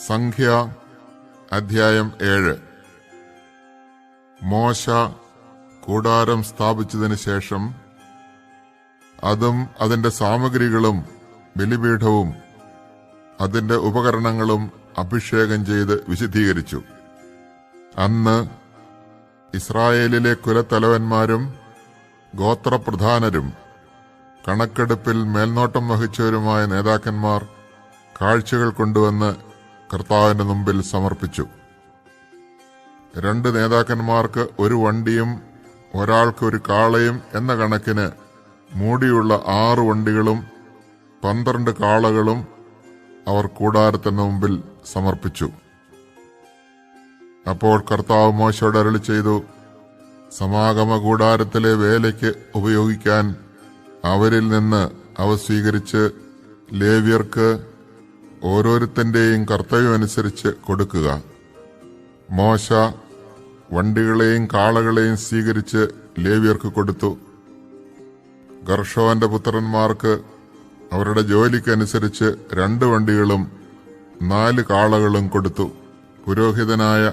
സംഖ്യ അധ്യായം 7. മോശ കൂടാരം സ്ഥാപിച്ചതിന് ശേഷം അതും അതിന്റെ സാമഗ്രികളും ബലിപീഠവും അതിന്റെ ഉപകരണങ്ങളും അഭിഷേകം ചെയ്ത് വിശുദ്ധീകരിച്ചു. അന്ന് ഇസ്രായേലിലെ കുലത്തലവന്മാരും ഗോത്രപ്രധാനരും കണക്കെടുപ്പിൽ മേൽനോട്ടം വഹിച്ചവരുമായ നേതാക്കന്മാർ കാഴ്ചകൾ കൊണ്ടുവന്ന് കർത്താവിന്റെ മുമ്പിൽ സമർപ്പിച്ചു. 2 നേതാക്കന്മാർക്ക് ഒരു വണ്ടിയും ഒരാൾക്ക് ഒരു കാളയും എന്ന കണക്കിന് മൂടിയുള്ള 6 വണ്ടികളും 12 കാളകളും അവർ കൂടാരത്തിന് മുമ്പിൽ സമർപ്പിച്ചു. അപ്പോൾ കർത്താവ് മോശയോട് അരുളി ചെയ്തു, സമാഗമ കൂടാരത്തിലെ വേലയ്ക്ക് ഉപയോഗിക്കാൻ അവരിൽ നിന്ന് അവ സ്വീകരിച്ച് ലേവ്യർക്ക് ഓരോരുത്തന്റെയും കർത്തവ്യമനുസരിച്ച് കൊടുക്കുക. മോശ വണ്ടികളെയും കാളകളെയും സ്വീകരിച്ച് ലേവ്യർക്ക് കൊടുത്തു. ഗർഷോന്റെ പുത്രന്മാർക്ക് അവരുടെ ജോലിക്കനുസരിച്ച് 2 വണ്ടികളും 4 കാളകളും കൊടുത്തു. പുരോഹിതനായ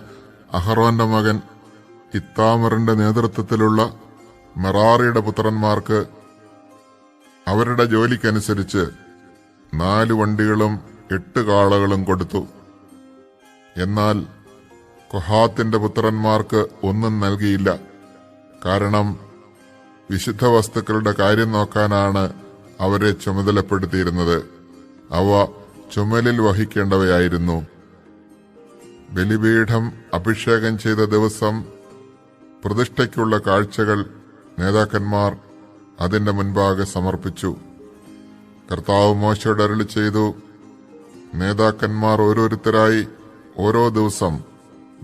അഹറോന്റെ മകൻ ഇത്താമറിന്റെ നേതൃത്വത്തിലുള്ള മെറാറിയുടെ പുത്രന്മാർക്ക് അവരുടെ ജോലിക്കനുസരിച്ച് 4 വണ്ടികളും 8 കാളകളും കൊടുത്തു. എന്നാൽ കൊഹാത്തിന്റെ പുത്രന്മാർക്ക് ഒന്നും നൽകിയില്ല. കാരണം വിശുദ്ധ വസ്തുക്കളുടെ കാര്യം നോക്കാനാണ് അവരെ ചുമതലപ്പെടുത്തിയിരുന്നത്. അവ ചുമലിൽ വഹിക്കേണ്ടവയായിരുന്നു. ബലിപീഠം അഭിഷേകം ചെയ്ത ദിവസം പ്രതിഷ്ഠയ്ക്കുള്ള കാഴ്ചകൾ നേതാക്കന്മാർ അതിന്റെ മുൻപാകെ സമർപ്പിച്ചു. കർത്താവ് മോശയോട് അരുളി ചെയ്തു, നേതാക്കന്മാർ ഓരോരുത്തരായി ഓരോ ദിവസം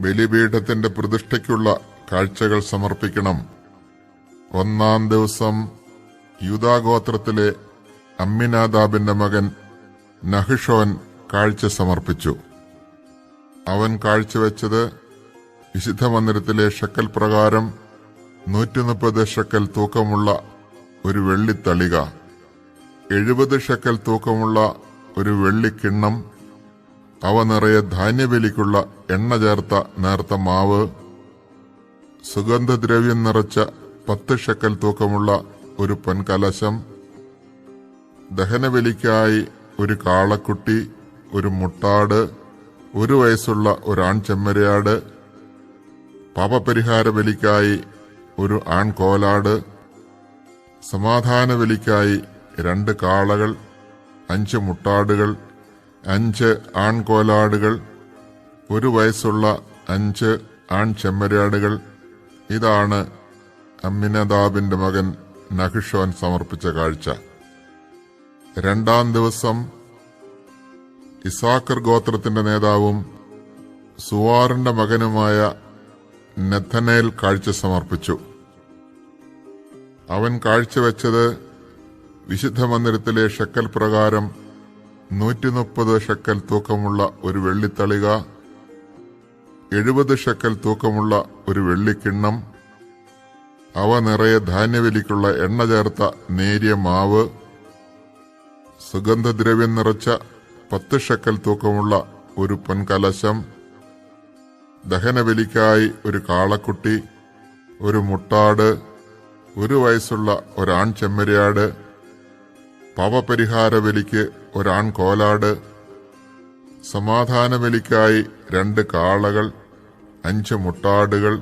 ബലിപീഠത്തിന്റെ പ്രതിഷ്ഠയ്ക്കുള്ള കാഴ്ചകൾ സമർപ്പിക്കണം. 1-ാം ദിവസം യൂദാഗോത്രത്തിലെ അമ്മിനാദാബിന്റെ മകൻ നഹിഷോൻ കാഴ്ച സമർപ്പിച്ചു. അവൻ കാഴ്ചവെച്ചത് വിശുദ്ധ മന്ദിരത്തിലെ ഷെക്കൽ പ്രകാരം 130 ഷെക്കൽ തൂക്കമുള്ള ഒരു വെള്ളിത്തളിക, 70 ഷെക്കൽ തൂക്കമുള്ള ഒരു വെള്ളിക്കിണ്ണം, അവ നിറയെ ധാന്യബലിക്കുള്ള എണ്ണ ചേർത്ത നേർത്ത മാവ്, സുഗന്ധദ്രവ്യം നിറച്ച 10 ഷെക്കൽ തൂക്കമുള്ള ഒരു പൊൻകലശം, ദഹനബലിക്കായി ഒരു കാളക്കുട്ടി, ഒരു മുട്ടാട്, 1 വയസ്സുള്ള ഒരു ആൺചെമ്മരിയാട്, പാപപരിഹാര ബലിക്കായി ഒരു ആൺകോലാട്, സമാധാന ബലിക്കായി 2 കാളകൾ, 5 മുട്ടാടുകൾ, 5 ആൺകോലാടുകൾ, 1 വയസ്സുള്ള 5 ആൺചെമ്മരിയാടുകൾ. ഇതാണ് അമ്മിനദാബിന്റെ മകൻ നഹിഷോൻ സമർപ്പിച്ച കാഴ്ച. 2-ാം ദിവസം ഇസാക്കർ ഗോത്രത്തിന്റെ നേതാവും സുവാറിന്റെ മകനുമായ നെഥനേൽ കാഴ്ച സമർപ്പിച്ചു. അവൻ കാഴ്ചവെച്ചത് വിശുദ്ധ മന്ദിരത്തിലെ ഷെക്കൽ പ്രകാരം 130 ഷെക്കൽ തൂക്കമുള്ള ഒരു വെള്ളിത്തളിക, 70 ഷെക്കൽ തൂക്കമുള്ള ഒരു വെള്ളിക്കിണ്ണം, അവ നിറയെ ധാന്യബലിക്കുള്ള എണ്ണ ചേർത്ത നേരിയ മാവ്, സുഗന്ധദ്രവ്യം നിറച്ച 10 ഷെക്കൽ തൂക്കമുള്ള ഒരു പൊൻകലശം, ദഹനബലിക്കായി ഒരു കാളക്കുട്ടി, ഒരു മുട്ടാട്, 1 വയസ്സുള്ള ഒരാൺചെമ്മരിയാട്, പാപപരിഹാര ബലിക്ക് ഒരാൺകോലാട്, സമാധാന ബലിക്കായി 2 കാളകൾ, 5 മുട്ടാടുകൾ,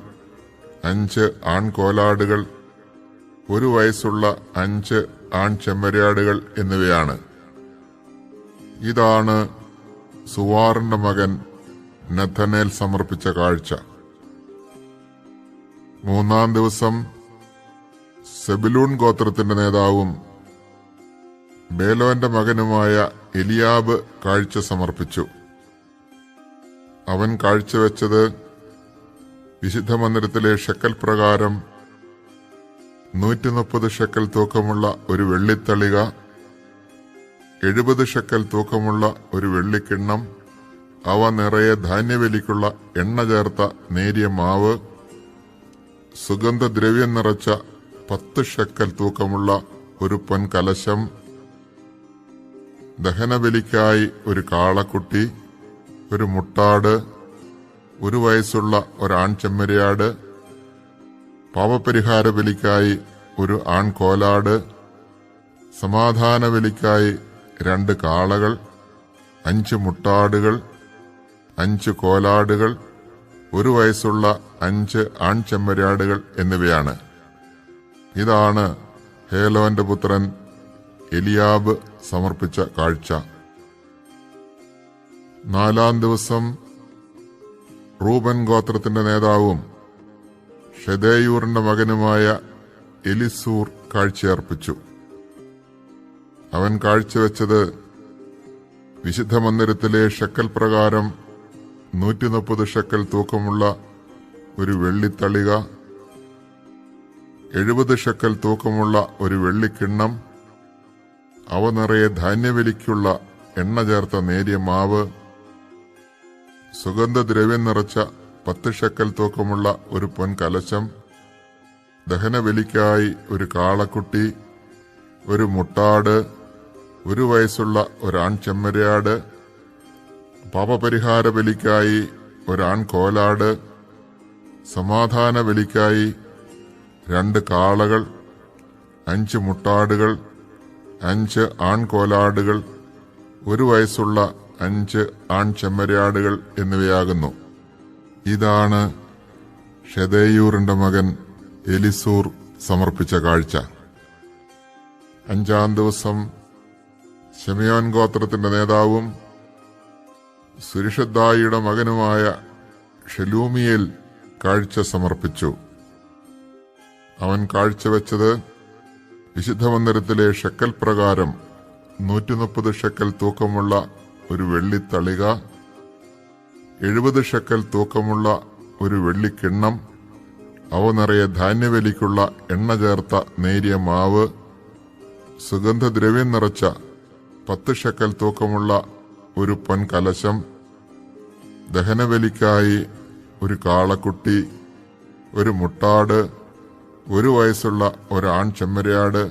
5 ആൺകോലാടുകൾ, 1 വയസ്സുള്ള 5 ആൺചെമ്മരിയാടുകൾ എന്നിവയാണ്. ഇതാണ് സുവാറിന്റെ മകൻ നെഥനേൽ സമർപ്പിച്ച കാഴ്ച. 3-ാം ദിവസം സെബുലൂൺ ഗോത്രത്തിന്റെ നേതാവും ബേലോന്റെ മകനുമായ എലിയാബ് കാഴ്ച സമർപ്പിച്ചു. അവൻ കാഴ്ചവെച്ചത് വിശുദ്ധ മന്ദിരത്തിലെ ഷെക്കൽ പ്രകാരം 130 ഷെക്കൽ തൂക്കമുള്ള ഒരു വെള്ളിത്തളിക, 70 ഷെക്കൽ തൂക്കമുള്ള ഒരു വെള്ളിക്കിണ്ണം, അവ നിറയെ ധാന്യബലിക്കുള്ള എണ്ണ ചേർത്ത നേരിയ മാവ്, സുഗന്ധദ്രവ്യം നിറച്ച 10 ഷെക്കൽ തൂക്കമുള്ള ഒരു പൊൻകലശം, ദഹനബലിക്കായി ഒരു കാളക്കുട്ടി, ഒരു മുട്ടാട്, ഒരു വയസ്സുള്ള ഒരാൺ ചെമ്മരിയാട്, പാപപരിഹാര ബലിക്കായി ഒരു ആൺകോലാട്, സമാധാന ബലിക്കായി 2 കാളകൾ, 5 മുട്ടാടുകൾ, 5 കോലാടുകൾ, ഒരു വയസ്സുള്ള 5 ആൺചെമ്മരിയാടുകൾ എന്നിവയാണ്. ഇതാണ് ഹേലോന്റെ പുത്രൻ എലിയാബ് സമർപ്പിച്ച കാഴ്ച. 4-ാം ദിവസം റൂബൻ ഗോത്രത്തിന്റെ നേതാവും ഷെദേയൂറിന്റെ മകനുമായ എലിസൂർ കാഴ്ചയർപ്പിച്ചു. അവൻ കാഴ്ചവെച്ചത് വിശുദ്ധ മന്ദിരത്തിലെ ഷെക്കൽ പ്രകാരം 130 ഷെക്കൽ തൂക്കമുള്ള ഒരു വെള്ളിത്തളിക, 70 ഷെക്കൽ തൂക്കമുള്ള ഒരു വെള്ളിക്കിണ്ണം, അവ നിറയെ ധാന്യബലിക്കുള്ള എണ്ണ ചേർത്ത നേരിയ മാവ്, സുഗന്ധദ്രവ്യം നിറച്ച 10 ഷെക്കൽ തൂക്കമുള്ള ഒരു പൊൻകലശം, ദഹനബലിക്കായി ഒരു കാളക്കുട്ടി, ഒരു മുട്ടാട്, ഒരു വയസ്സുള്ള ഒരാൺ ചെമ്മരിയാട്, പാപപരിഹാര ബലിക്കായി ഒരാൺ കോലാട്, സമാധാന ബലിക്കായി 2 കാളകൾ, 5 മുട്ടാടുകൾ, 5 ആൺകോലാടുകൾ, ഒരു വയസ്സുള്ള 5 ആൺചെമ്മരിയാടുകൾ എന്നിവയാകുന്നു. ഇതാണ് ഷെദേയൂറിന്റെ മകൻ എലിസൂർ സമർപ്പിച്ച കാഴ്ച. 5-ാം ദിവസം ശിമെയോൻ ഗോത്രത്തിന്റെ നേതാവും സുരിഷദ്ദായിയുടെ മകനുമായ ഷെലൂമിയേൽ കാഴ്ച സമർപ്പിച്ചു. അവൻ കാഴ്ചവെച്ചത് വിശുദ്ധ മന്ദിരത്തിലെ ഷെക്കൽ പ്രകാരം 130 ഷെക്കൽ തൂക്കമുള്ള ഒരു വെള്ളിത്തളിക, 70 ഷെക്കൽ തൂക്കമുള്ള ഒരു വെള്ളിക്കിണ്ണം, അവ നിറയെ ധാന്യബലിക്കുള്ള എണ്ണ ചേർത്ത നേരിയ മാവ്, സുഗന്ധദ്രവ്യം നിറച്ച 10 ഷെക്കൽ തൂക്കമുള്ള ഒരു പൊൻകലശം, ദഹനബലിക്കായി ഒരു കാളക്കുട്ടി, ഒരു മുട്ടാട്, ഒരു വയസ്സുള്ള ഒരാൺ ചെമ്മരിയാട്,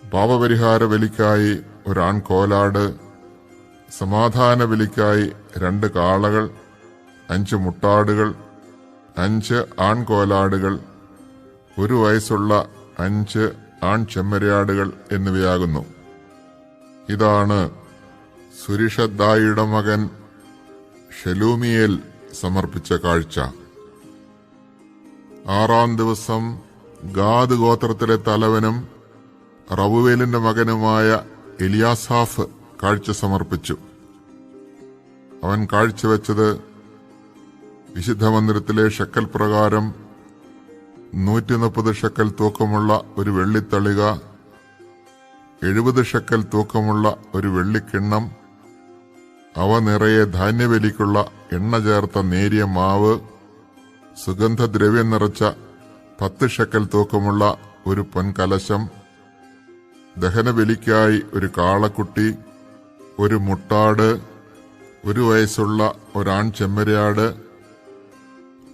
പാപപരിഹാര ബലിക്കായി ഒരാൺ കോലാട്, സമാധാന ബലിക്കായി 2 കാളകൾ, 5 മുട്ടാടുകൾ, 5 ആൺകോലാടുകൾ, ഒരു വയസ്സുള്ള 5 ആൺചെമ്മരിയാടുകൾ എന്നിവയാകുന്നു. ഇതാണ് സുരിഷദ്ദായിയുടെ മകൻ ഷെലൂമിയേൽ സമർപ്പിച്ച കാഴ്ച. 6-ാം ദിവസം ഗാദ് ഗോത്രത്തിലെ തലവനും റവുവേലിന്റെ മകനുമായ എലിയാസാഫ് കാഴ്ച സമർപ്പിച്ചു. അവൻ കാഴ്ചവെച്ചത് വിശുദ്ധ മന്ദിരത്തിലെ ഷെക്കൽ പ്രകാരം 130 ഷെക്കൽ തൂക്കമുള്ള ഒരു വെള്ളിത്തളിക, 70 ഷെക്കൽ തൂക്കമുള്ള ഒരു വെള്ളിക്കിണ്ണം, അവ നിറയെ ധാന്യബലിക്കുള്ള എണ്ണ ചേർത്ത നേരിയ മാവ്, സുഗന്ധദ്രവ്യം നിറച്ച 10 ഷെക്കൽ തൂക്കമുള്ള ഒരു പൊൻകലശം, ദഹനബലിക്കായി ഒരു കാളക്കുട്ടി, ഒരു മുട്ടാട്, ഒരു വയസ്സുള്ള ഒരാൺ ചെമ്മരിയാട്,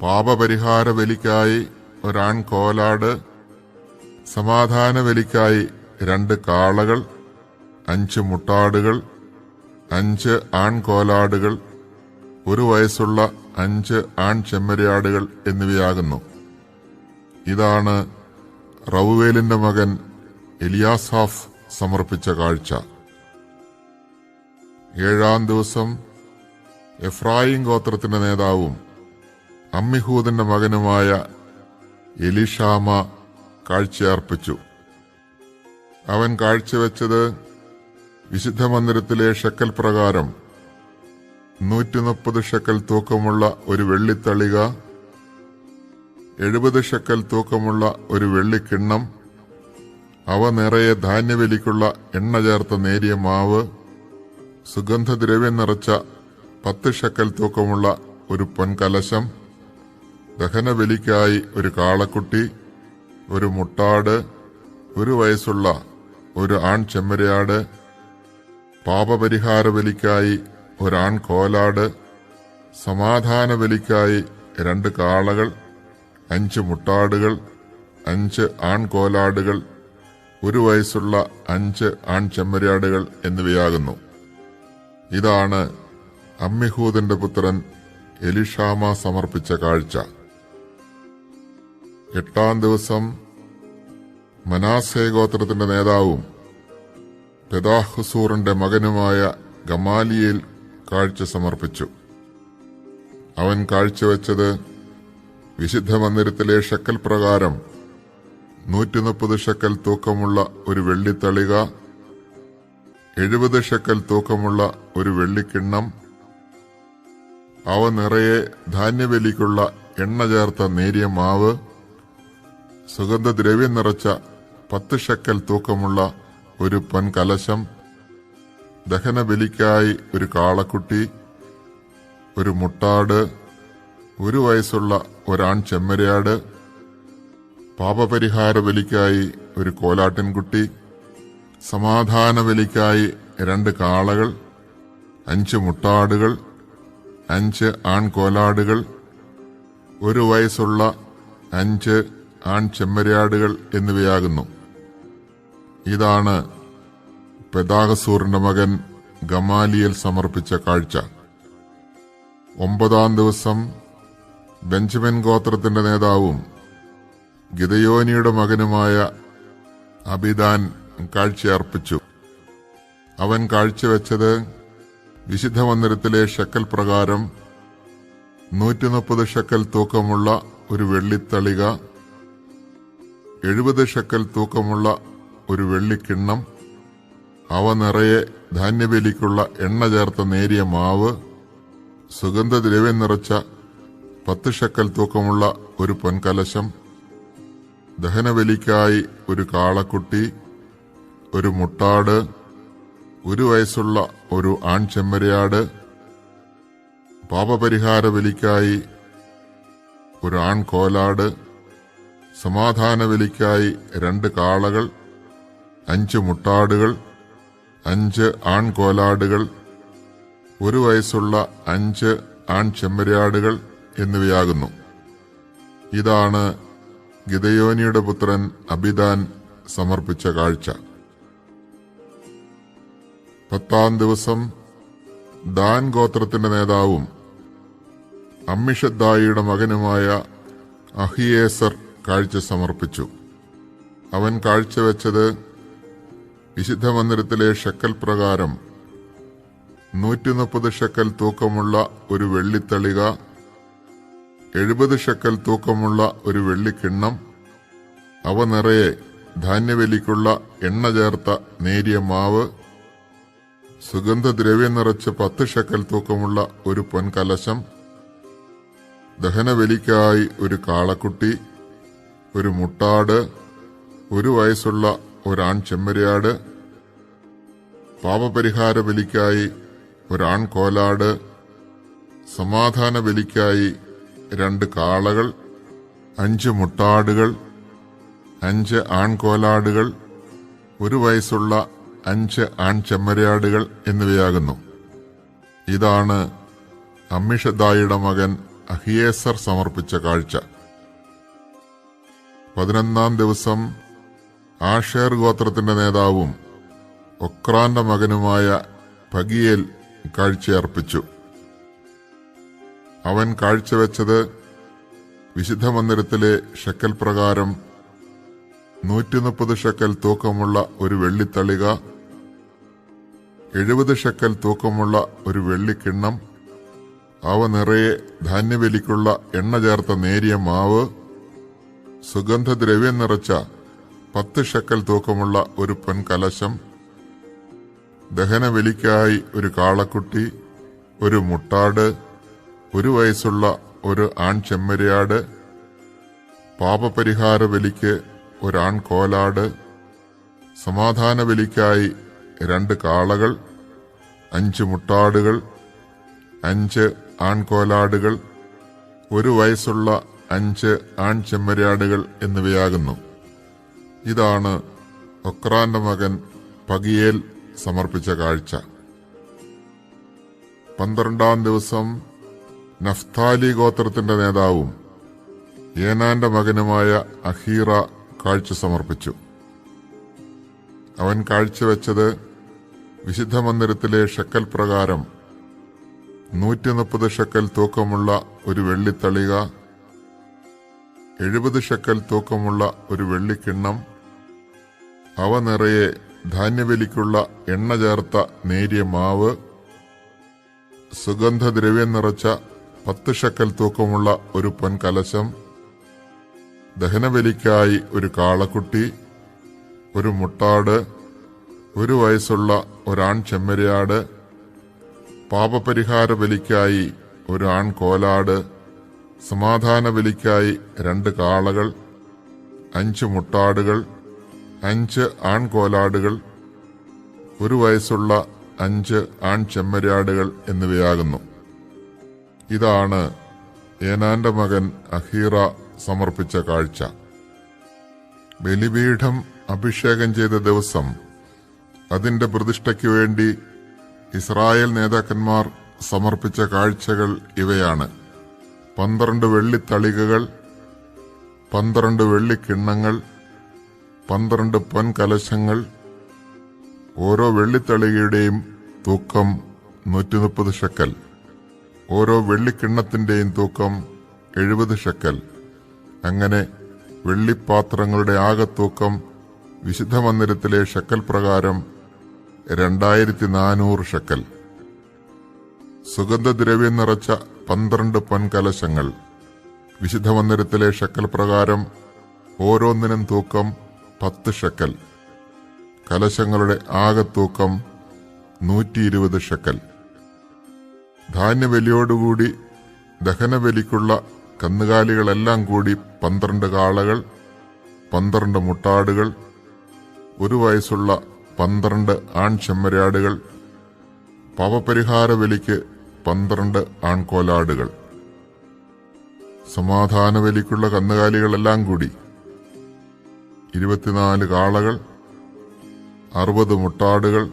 പാപപരിഹാര ബലിക്കായി ഒരാൺ കോലാട്, സമാധാന ബലിക്കായി 2 കാളകൾ, 5 മുട്ടാടുകൾ, 5 ആൺകോലാടുകൾ, ഒരു വയസ്സുള്ള 5 ആൺചെമ്മരിയാടുകൾ എന്നിവയാകുന്നു. ഇതാണ് റവുവേലിന്റെ മകൻ എലിയാസാഫ് സമർപ്പിച്ച കാഴ്ച. 7-ാം ദിവസം എഫ്രായിം ഗോത്രത്തിന്റെ നേതാവും അമ്മിഹൂദിന്റെ മകനുമായ എലിഷാമ കാഴ്ചയർപ്പിച്ചു. അവൻ കാഴ്ചവെച്ചത് വിശുദ്ധ മന്ദിരത്തിലെ ഷെക്കൽ പ്രകാരം 130 ഷെക്കൽ തൂക്കമുള്ള ഒരു വെള്ളിത്തളിക, 70 ഷെക്കൽ തൂക്കമുള്ള ഒരു വെള്ളിക്കിണ്ണം, അവ നിറയെ ധാന്യബലിക്കുള്ള എണ്ണ ചേർത്ത നേരിയ മാവ്, സുഗന്ധദ്രവ്യം നിറച്ച 10 ഷെക്കൽ തൂക്കമുള്ള ഒരു പൊൻകലശം, ദഹനബലിക്കായി ഒരു കാളക്കുട്ടി, ഒരു മുട്ടാട്, ഒരു വയസ്സുള്ള ഒരു ആൺ ചെമ്മരിയാട്, പാപപരിഹാര ബലിക്കായി ഒരാൺ കോലാട്, സമാധാന ബലിക്കായി 2 കാളകൾ, 5 മുട്ടാടുകൾ, 5 ആൺകോലാടുകൾ, ഒരു വയസ്സുള്ള 5 ആൺചെമ്മരിയാടുകൾ എന്നിവയാകുന്നു. ഇതാണ് അമ്മിഹൂദിന്റെ പുത്രൻ എലിഷാമ സമർപ്പിച്ച കാഴ്ച. 8-ാം ദിവസം മനാസേ ഗോത്രത്തിന്റെ നേതാവും പെദാഹ്സൂറിന്റെ മകനുമായ ഗമാലിയേൽ കാഴ്ച സമർപ്പിച്ചു. അവൻ കാഴ്ചവെച്ചത് വിശുദ്ധ മന്ദിരത്തിലെ ഷെക്കൽ പ്രകാരം 130 ഷെക്കൽ തൂക്കമുള്ള ഒരു വെള്ളിത്തളിക, 70 ഷെക്കൽ തൂക്കമുള്ള ഒരു വെള്ളിക്കിണ്ണം, അവ നിറയെ ധാന്യബലിക്കുള്ള എണ്ണ ചേർത്ത നേരിയ മാവ്, സുഗന്ധദ്രവ്യം നിറച്ച 10 ഷെക്കൽ തൂക്കമുള്ള ഒരു പൊൻകലശം, ദഹനബലിക്കായി ഒരു കാളക്കുട്ടി, ഒരു മുട്ടാട്, 1 വയസ്സുള്ള ഒരാൺ ചെമ്മരിയാട്, പാപപരിഹാര ബലിക്കായി ഒരു കോലാട്ടിൻകുട്ടി, സമാധാന ബലിക്കായി 2 കാളകൾ, 5 മുട്ടാടുകൾ, 5 ആൺകോലാടുകൾ, 1 വയസ്സുള്ള 5 ആൺ ചെമ്മരിയാടുകൾ എന്നിവയാകുന്നു. ഇതാണ് പെദാഹ്സൂറിന്റെ മകൻ ഗമാലിയേൽ സമർപ്പിച്ച കാഴ്ച. 9-ാം ദിവസം ബെഞ്ചമിൻ ഗോത്രത്തിന്റെ നേതാവും ഗിദെയോനിയുടെ മകനുമായ അബിദാൻ കാഴ്ചയർപ്പിച്ചു. അവൻ കാഴ്ചവെച്ചത് വിശുദ്ധ മന്ദിരത്തിലെ ഷെക്കൽ പ്രകാരം 130 ഷെക്കൽ തൂക്കമുള്ള ഒരു വെള്ളിത്തളിക, 70 ഷെക്കൽ തൂക്കമുള്ള ഒരു വെള്ളിക്കിണ്ണം, അവ നിറയെ ധാന്യബലിക്കുള്ള എണ്ണ ചേർത്ത നേരിയ മാവ്, സുഗന്ധദ്രവ്യം നിറച്ച 10 ഷെക്കൽ തൂക്കമുള്ള ഒരു പൊൻകലശം, ദഹനബലിക്കായി ഒരു കാളക്കുട്ടി, ഒരു മുട്ടാട്, 1 വയസ്സുള്ള ഒരു ആൺചെമ്മരിയാട്, പാപപരിഹാര ബലിക്കായി ഒരു ആൺകോലാട്, സമാധാന ബലിക്കായി 2 കാളകൾ, 5 മുട്ടാടുകൾ, 5 ആൺകോലാടുകൾ, 1 വയസ്സുള്ള 5 ആൺചെമ്മരിയാടുകൾ എന്നിവയാകുന്നു. ഇതാണ് ഗിദെയോനിയുടെ പുത്രൻ അബിദാൻ സമർപ്പിച്ച കാഴ്ച. 10-ാം ദിവസം ദാൻ ഗോത്രത്തിന്റെ നേതാവും അമ്മിഷദ്ദായിയുടെ മകനുമായ അഹിയേസർ കാഴ്ച സമർപ്പിച്ചു. അവൻ കാഴ്ചവെച്ചത് വിശുദ്ധ മന്ദിരത്തിലെ ഷെക്കൽ പ്രകാരം 130 ഷെക്കൽ തൂക്കമുള്ള ഒരു വെള്ളിത്തളിക, 70 ഷെക്കൽ തൂക്കമുള്ള ഒരു വെള്ളിക്കിണ്ണം, അവ നിറയെ ധാന്യബലിക്കുള്ള എണ്ണ ചേർത്ത നേരിയ മാവ്, സുഗന്ധദ്രവ്യം നിറച്ച് 10 ഷെക്കൽ തൂക്കമുള്ള ഒരു പൊൻകലശം, ദഹനബലിക്കായി ഒരു കാളക്കുട്ടി, ഒരു മുട്ടാട്, 1 വയസ്സുള്ള ഒരാൺ ചെമ്മരിയാട്, പാപപരിഹാര ബലിക്കായി ഒരാൺ കോലാട്, സമാധാന ബലിക്കായി 2 കാളകൾ, 5 മുട്ടാടുകൾ, 5 ആൺകോലാടുകൾ, 1 വയസ്സുള്ള 5 ആൺചെമ്മരിയാടുകൾ എന്നിവയാകുന്നു. ഇതാണ് അമ്മിഷദ്ദായിയുടെ മകൻ അഹിയേസർ സമർപ്പിച്ച കാഴ്ച. 11-ാം ദിവസം ആഷേർ ഗോത്രത്തിന്റെ നേതാവും ഒക്രാന്റെ മകനുമായ പഗിയേൽ കാഴ്ചയർപ്പിച്ചു. അവൻ കാഴ്ചവെച്ചത് വിശുദ്ധ മന്ദിരത്തിലെ ഷെക്കൽ പ്രകാരം 130 ഷെക്കൽ തൂക്കമുള്ള ഒരു വെള്ളിത്തളിക, 70 ഷെക്കൽ തൂക്കമുള്ള ഒരു വെള്ളിക്കിണ്ണം, അവ നിറയെ ധാന്യബലിക്കുള്ള എണ്ണ ചേർത്ത നേരിയ മാവ്, സുഗന്ധദ്രവ്യം നിറച്ച 10 ഷെക്കൽ തൂക്കമുള്ള ഒരു പൊൻകലശം, ദഹനബലിക്കായി ഒരു കാളക്കുട്ടി, ഒരു മുട്ടാട്, 1 വയസ്സുള്ള ഒരു ആൺചെമ്മരിയാട്, പാപപരിഹാര ബലിക്ക് ഒരാൺകോലാട്, സമാധാന ബലിക്കായി 2 കാളകൾ, 5 മുട്ടാടുകൾ, 5 ആൺകോലാടുകൾ, 1 വയസ്സുള്ള 5 ആൺചെമ്മരിയാടുകൾ എന്നിവയാകുന്നു. ഇതാണ് ഒക്രാന്റെ മകൻ പഗിയേൽ സമർപ്പിച്ച കാഴ്ച. 12-ാം ദിവസം നഫ്താലി ഗോത്രത്തിന്റെ നേതാവും ഏനാന്റെ മകനുമായ അഹീറ കാഴ്ച സമർപ്പിച്ചു. അവൻ കാഴ്ചവെച്ചത് വിശുദ്ധ മന്ദിരത്തിലെ ഷെക്കൽ പ്രകാരം 130 ഷെക്കൽ തൂക്കമുള്ള ഒരു വെള്ളിത്തളിക, 70 ഷെക്കൽ തൂക്കമുള്ള ഒരു വെള്ളിക്കിണ്ണം, അവ നിറയെ ധാന്യബലിക്കുള്ള എണ്ണ ചേർത്ത നേരിയ മാവ്, സുഗന്ധദ്രവ്യം നിറച്ച 10 ഷെക്കൽ തൂക്കമുള്ള ഒരു പൊൻകലശം, ദഹനബലിക്കായി ഒരു കാളക്കുട്ടി, ഒരു മുട്ടാട്, 1 വയസ്സുള്ള ഒരാൺ ചെമ്മരിയാട്, പാപപരിഹാര ബലിക്കായി ഒരു ആൺകോലാട്, സമാധാന ബലിക്കായി 2 കാളകൾ, 5 മുട്ടാടുകൾ, 5 ആൺകോലാടുകൾ, 1 വയസ്സുള്ള 5 ആൺ ചെമ്മരിയാടുകൾ എന്നിവയാകുന്നു. ഇതാണ് ഏനാന്റെ മകൻ അഹീറ സമർപ്പിച്ച കാഴ്ച. ബലിപീഠം അഭിഷേകം ചെയ്ത ദിവസം അതിന്റെ പ്രതിഷ്ഠയ്ക്കു വേണ്ടി ഇസ്രായേൽ നേതാക്കന്മാർ സമർപ്പിച്ച കാഴ്ചകൾ ഇവയാണ്: 12 വെള്ളിത്തളികകൾ, 12 വെള്ളിക്കിണ്ണങ്ങൾ, 12 പൊൻകലശങ്ങൾ. ഓരോ വെള്ളിത്തളികയുടെയും തൂക്കം 130 ഷെക്കൽ, ഓരോ വെള്ളിക്കിണ്ണത്തിന്റെയും തൂക്കം 70 ഷെക്കൽ. അങ്ങനെ വെള്ളിപ്പാത്രങ്ങളുടെ ആകെ തൂക്കം വിശുദ്ധ മന്ദിരത്തിലെ ഷെക്കൽ പ്രകാരം 2400 ഷെക്കൽ. സുഗന്ധദ്രവ്യം നിറച്ച 12 പൊൻകലശങ്ങൾ വിശുദ്ധ മന്ദിരത്തിലെ ഷെക്കൽ പ്രകാരം ഓരോന്നിനും തൂക്കം 10 ഷെക്കൽ. കലശങ്ങളുടെ ആകെ തൂക്കം 120 ഷെക്കൽ. ധാന്യബലിയോടുകൂടി ദഹനബലിക്കുള്ള കന്നുകാലികളെല്ലാം കൂടി 12 കാളകൾ, 12 മുട്ടാടുകൾ, 1 വയസ്സുള്ള 12 ആൺ ചെമ്മരിയാടുകൾ, പാപപരിഹാര ബലിക്ക് 12 ആൺകോലാടുകൾ, സമാധാന ബലിക്കുള്ള കന്നുകാലികളെല്ലാം കൂടി 24 കാളകൾ, 60 മുട്ടാടുകൾ,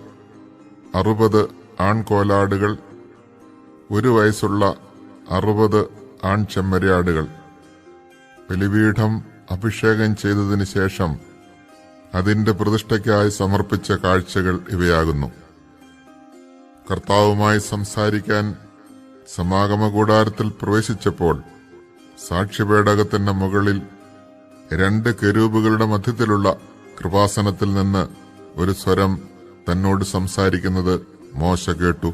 60 ആൺകോലാടുകൾ, 1 വയസ്സുള്ള 60 ആൺ ചെമ്മരിയാടുകൾ. ബലിപീഠം അഭിഷേകം ചെയ്തതിനു ശേഷം അതിന്റെ പ്രതിഷ്ഠയ്ക്കായി സമർപ്പിച്ച കാഴ്ചകൾ ഇവയാകുന്നു. കർത്താവുമായി സംസാരിക്കാൻ സമാഗമ കൂടാരത്തിൽ പ്രവേശിച്ചപ്പോൾ സാക്ഷ്യപേടകത്തിന്റെ മുകളിൽ 2 കെരൂബുകളുടെ മധ്യത്തിലുള്ള കൃപാസനത്തിൽ നിന്ന് ഒരു സ്വരം തന്നോട് സംസാരിക്കുന്നത് മോശ കേട്ടു.